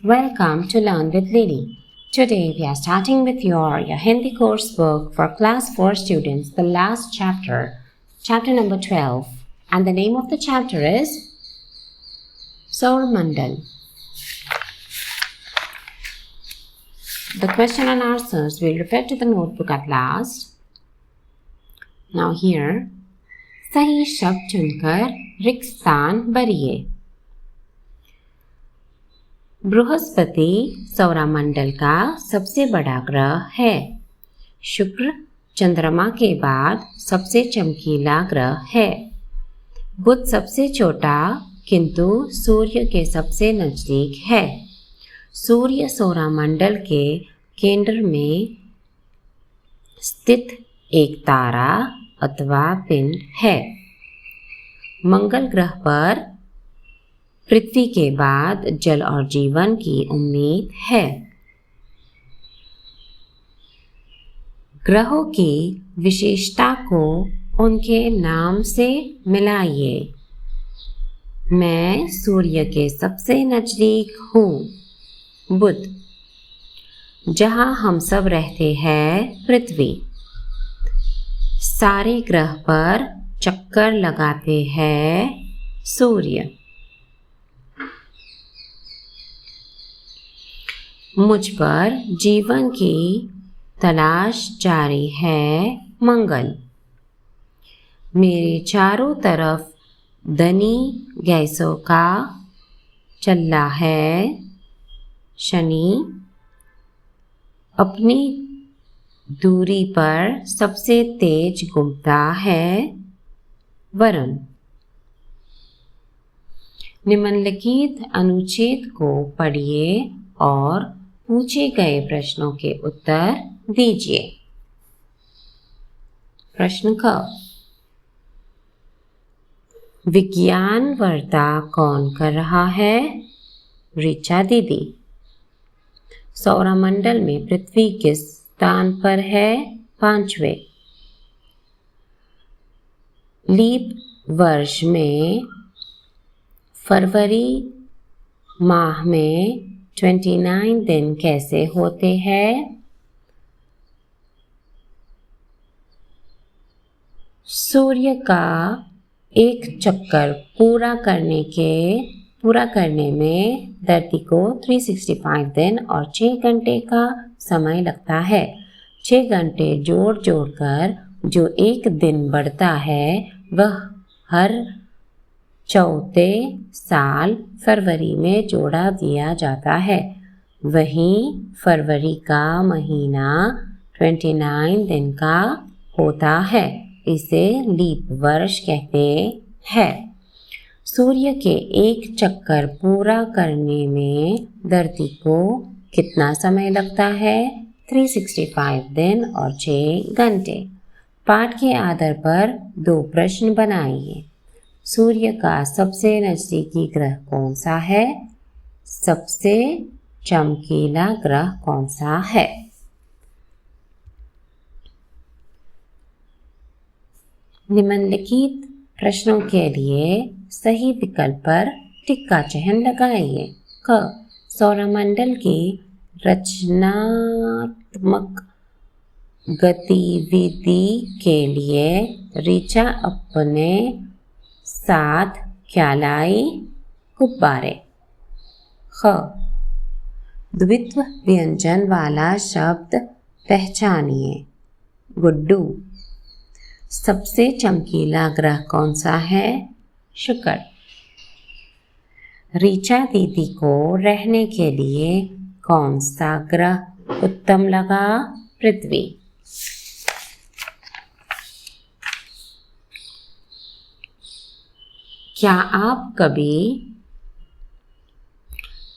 Welcome to Learn with Lily. Today we are starting with your Hindi course book for class 4 students, the last chapter, chapter number 12. And the name of the chapter is Saurmandal. The question and answers will refer to the notebook at last. Now here, सही शब्द चुनकर रिक्त स्थान भरिए। बृहस्पति सौरमंडल का सबसे बड़ा ग्रह है। शुक्र चंद्रमा के बाद सबसे चमकीला ग्रह है। बुध सबसे छोटा किंतु सूर्य के सबसे नजदीक है। सूर्य सौरमंडल के केंद्र में स्थित एक तारा अथवा पिंड है। मंगल ग्रह पर पृथ्वी के बाद जल और जीवन की उम्मीद है। ग्रहों की विशेषता को उनके नाम से मिलाइए। मैं सूर्य के सबसे नजदीक हूँ। बुध। जहाँ हम सब रहते हैं पृथ्वी। सारे ग्रह पर चक्कर लगाते हैं सूर्य। मुझ पर जीवन की तलाश जारी है मंगल। मेरे चारों तरफ धनी गैसों का चल्ला है शनि। अपनी दूरी पर सबसे तेज घूमता है वरुण। निम्नलिखित अनुच्छेद को पढ़िए और पूछे गए प्रश्नों के उत्तर दीजिए। प्रश्न क। विज्ञान वार्ता कौन कर रहा है? ऋचा दीदी। सौरमंडल में पृथ्वी किस स्थान पर है? 5वें। लीप वर्ष में फरवरी माह में 29 दिन कैसे होते हैं? सूर्य का एक चक्कर पूरा करने में धरती को 365 दिन और 6 घंटे का समय लगता है। 6 घंटे जोड़ कर जो एक दिन बढ़ता है वह हर चौथे साल फरवरी में जोड़ा दिया जाता है। वहीं फरवरी का महीना 29 दिन का होता है। इसे लीप वर्ष कहते हैं। सूर्य के एक चक्कर पूरा करने में धरती को कितना समय लगता है? 365 दिन और 6 घंटे। पाठ के आधार पर 2 प्रश्न बनाइए। सूर्य का सबसे नजदीकी ग्रह कौन सा है? सबसे चमकीला ग्रह कौन सा है? निम्नलिखित प्रश्नों के लिए सही विकल्प पर टिक का चिन्ह लगाइए। क। सौरमंडल की रचनात्मक गतिविधि के लिए ऋचा अपने साथ क्या लाई? गुब्बारे। ख। द्वित्व व्यंजन वाला शब्द पहचानिए। गुड्डू। सबसे चमकीला ग्रह कौन सा है? शुक्र। ऋचा दीदी को रहने के लिए कौन सा ग्रह उत्तम लगा? पृथ्वी। क्या आप कभी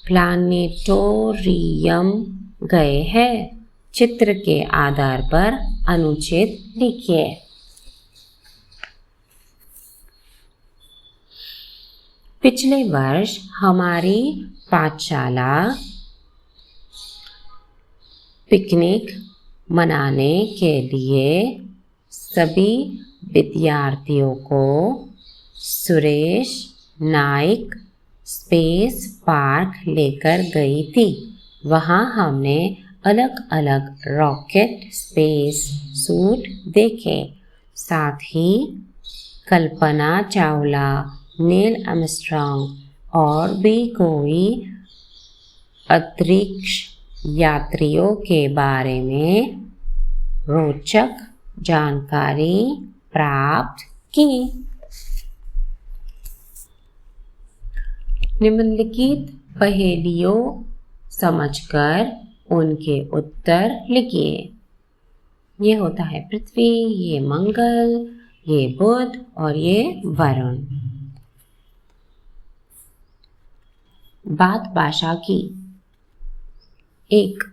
प्लानेटोरियम गए हैं? चित्र के आधार पर अनुच्छेद लिखिए। पिछले वर्ष हमारी पाठशाला पिकनिक मनाने के लिए सभी विद्यार्थियों को सुरेश नाइक स्पेस पार्क लेकर गई थी। वहाँ हमने अलग अलग रॉकेट स्पेस सूट देखे। साथ ही कल्पना चावला, नील आर्मस्ट्रॉन्ग और भी कोई अंतरिक्ष यात्रियों के बारे में रोचक जानकारी प्राप्त की। निम्नलिखित पहेलियों समझकर उनके उत्तर लिखिए। ये होता है पृथ्वी, ये मंगल, ये बुध और ये वरुण। बात भाषा की। 1.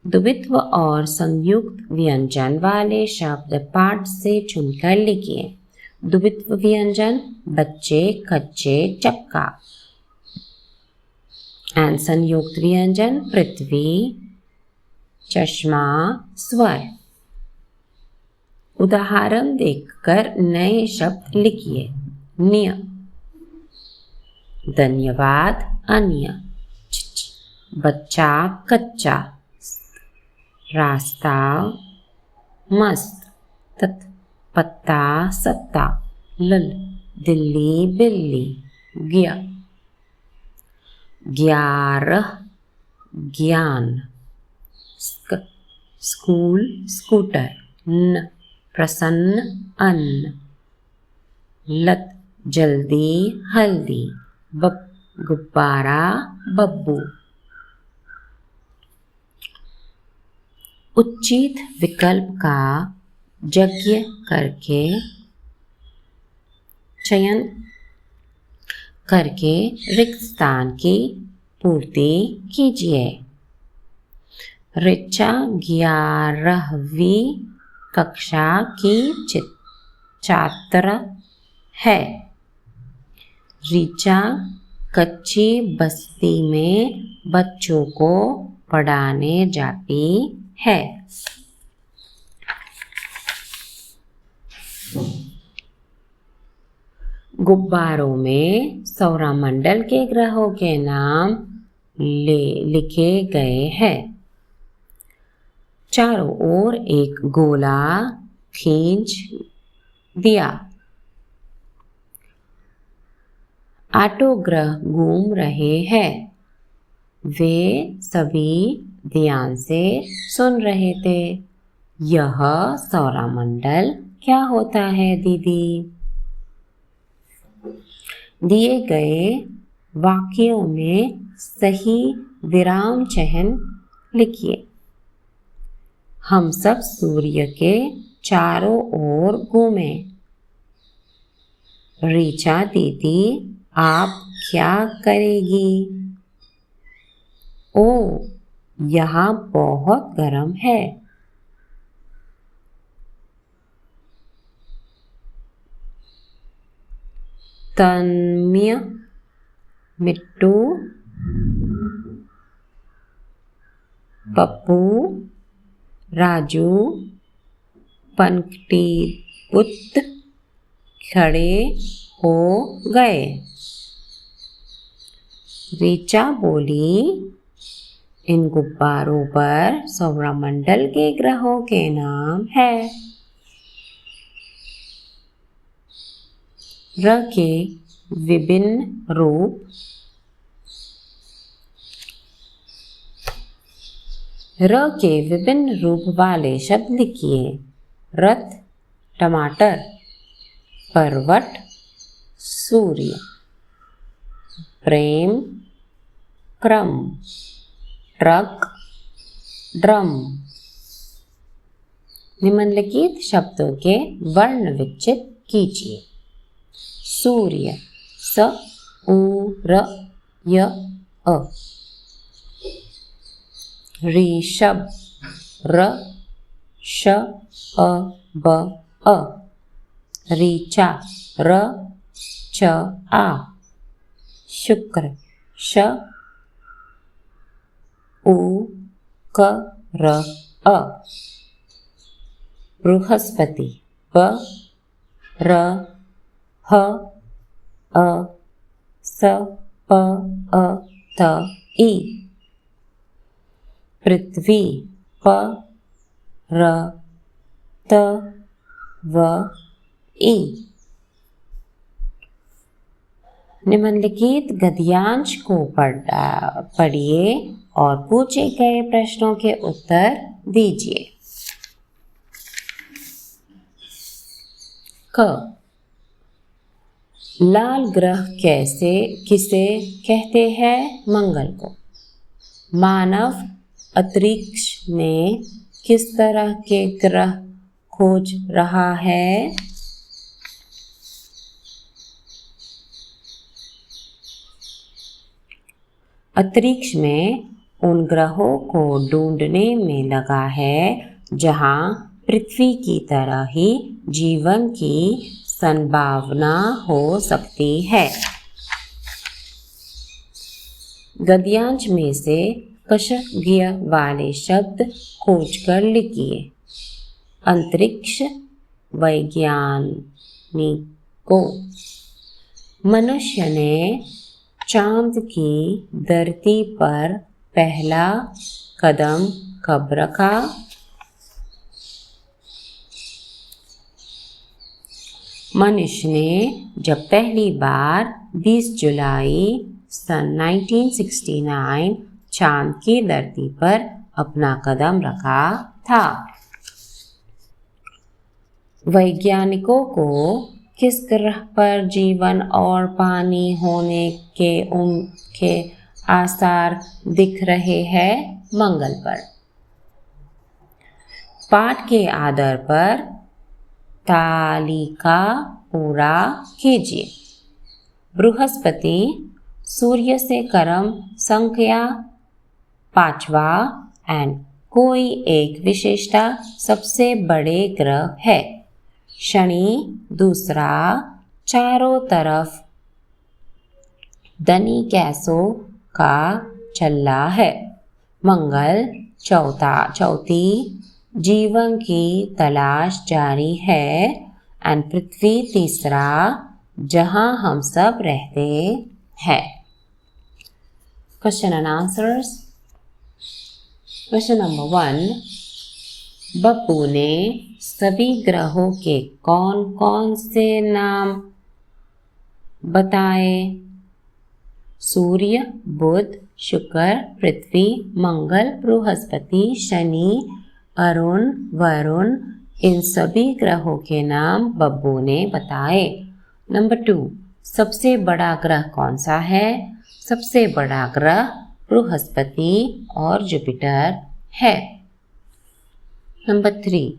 द्वित्व और संयुक्त व्यंजन वाले शब्द पाठ से चुनकर लिखिए। द्वित्व व्यंजन बच्चे, कच्चे, चक्का। एंड संयुक्त व्यंजन पृथ्वी, चश्मा, स्वर। उदाहरण देखकर नए शब्द लिखिए। निय, धन्यवाद, अन्य। बच्चा, कच्चा। रास्ता, मस्त। पत्ता, सत्ता। लल, दिल्ली, बिल्ली। ग्या, 11, ज्ञान। School, scooter. न, प्रसन्न, अन्न। लत, जल्दी, हल्दी। बप, गुब्बारा, बब्बू। उचित विकल्प का यज्ञ करके चयन करके रिक्त स्थान की पूर्ति कीजिए। ऋचा 11वीं कक्षा की छात्र है। ऋचा कच्ची बस्ती में बच्चों को पढ़ाने जाती है। गुब्बारों में सौरमंडल के ग्रहों के नाम लिखे गए हैं। चारों ओर एक गोला खींच दिया। 8 ग्रह घूम रहे हैं। वे सभी ध्यान से सुन रहे थे। यह सौरमंडल क्या होता है दीदी? दिए गए वाक्यों में सही विराम चिह्न लिखिए। हम सब सूर्य के चारों ओर घूमे। ऋचा दीदी आप क्या करेगी? ओ, यहाँ बहुत गर्म है। तन्मय, मिट्टू, पप्पू, राजू, पंक्तिबुद्ध खड़े हो गए। ऋचा बोली, इन गुब्बारों पर सौरमंडल के ग्रहों के नाम है। र के विभिन्न रूप। र के विभिन्न रूप वाले शब्द लिखिए। रथ, टमाटर। पर्वत, सूर्य। प्रेम, क्रम। Truck, drum. निम्नलिखित शब्दों के वर्ण विच्छेद कीजिए। सूर्य, स उ र य अ। ऋषभ, र श अ ब अ। ऋचा, र च आ। शुक्र, श उ क र अ। बृहस्पति, ब र ह अ स प अ त ई। पृथ्वी प र त व ई। निम्नलिखित गद्यांश को पढ़िए और पूछे गए प्रश्नों के उत्तर दीजिए। क लाल ग्रह किसे कहते हैं? मंगल को। मानव अंतरिक्ष में किस तरह के ग्रह खोज रहा है? अंतरिक्ष में उन ग्रहों को ढूंढने में लगा है जहां पृथ्वी की तरह ही जीवन की संभावना हो सकती है। गद्यांश में से कशग्य वाले शब्द खोजकर लिखिए। अंतरिक्ष वैज्ञानिकों। मनुष्य ने चांद की धरती पर पहला कदम कब रखा? मनुष्य ने जब पहली बार 20 जुलाई सन 1969 चांद की धरती पर अपना कदम रखा था। वैज्ञानिकों को किस ग्रह पर जीवन और पानी होने के आसार दिख रहे हैं? मंगल पर। पाठ के आधार पर तालिका पूरा कीजिए। बृहस्पति सूर्य से क्रम संख्या 5वां एंड कोई एक विशेषता सबसे बड़े ग्रह है। शनि दूसरा, चारों तरफ धनी गैसों का चल्ला है। मंगल चौथी, जीवन की तलाश जारी है। एंड पृथ्वी तीसरा, जहां हम सब रहते हैं। Question and answers. Question number 1, Bappu ने सभी ग्रहों के कौन कौन से नाम बताए? सूर्य, बुध, शुक्र, पृथ्वी, मंगल, बृहस्पति, शनि, अरुण, वरुण, इन सभी ग्रहों के नाम बब्बू ने बताए। नंबर 2, सबसे बड़ा ग्रह कौन सा है? सबसे बड़ा ग्रह बृहस्पति और जुपिटर है। नंबर 3,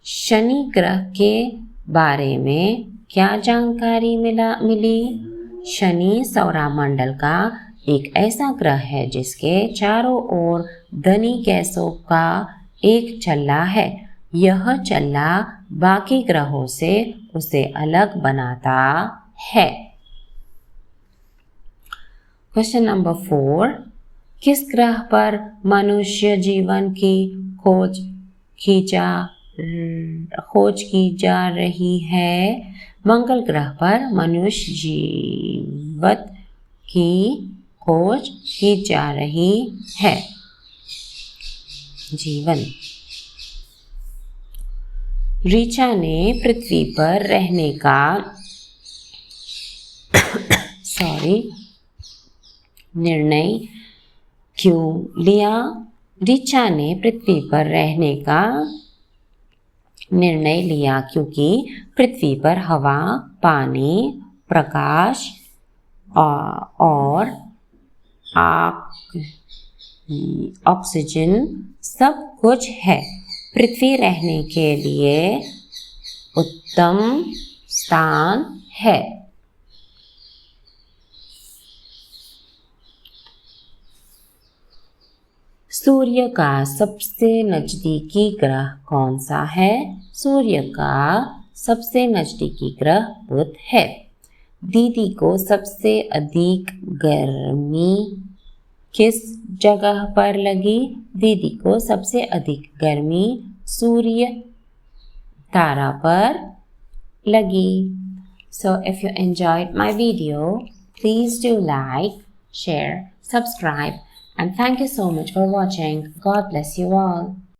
शनि ग्रह के बारे में क्या जानकारी मिली? शनि सौरमंडल का एक ऐसा ग्रह है जिसके चारों ओर धनी गैसों का एक चल्ला है। यह चल्ला बाकी ग्रहों से उसे अलग बनाता है। क्वेश्चन नंबर 4, किस ग्रह पर मनुष्य जीवन की खोज की जा रही है? मंगल ग्रह पर मनुष्य जीवन की खोज की जा रही है। जीवन। ऋचा ने पृथ्वी पर रहने का निर्णय क्यों लिया? ऋचा ने पृथ्वी पर रहने का निर्णय लिया क्योंकि पृथ्वी पर हवा, पानी, प्रकाश और ऑक्सीजन सब कुछ है। पृथ्वी रहने के लिए उत्तम स्थान है। सूर्य का सबसे नजदीकी ग्रह कौन सा है? सूर्य का सबसे नजदीकी ग्रह बुध है। दीदी को सबसे अधिक गर्मी किस जगह पर लगी? दीदी को सबसे अधिक गर्मी सूर्य तारा पर लगी। So if you enjoyed my video, please do like, share, subscribe, and thank you so much for watching. God bless you all.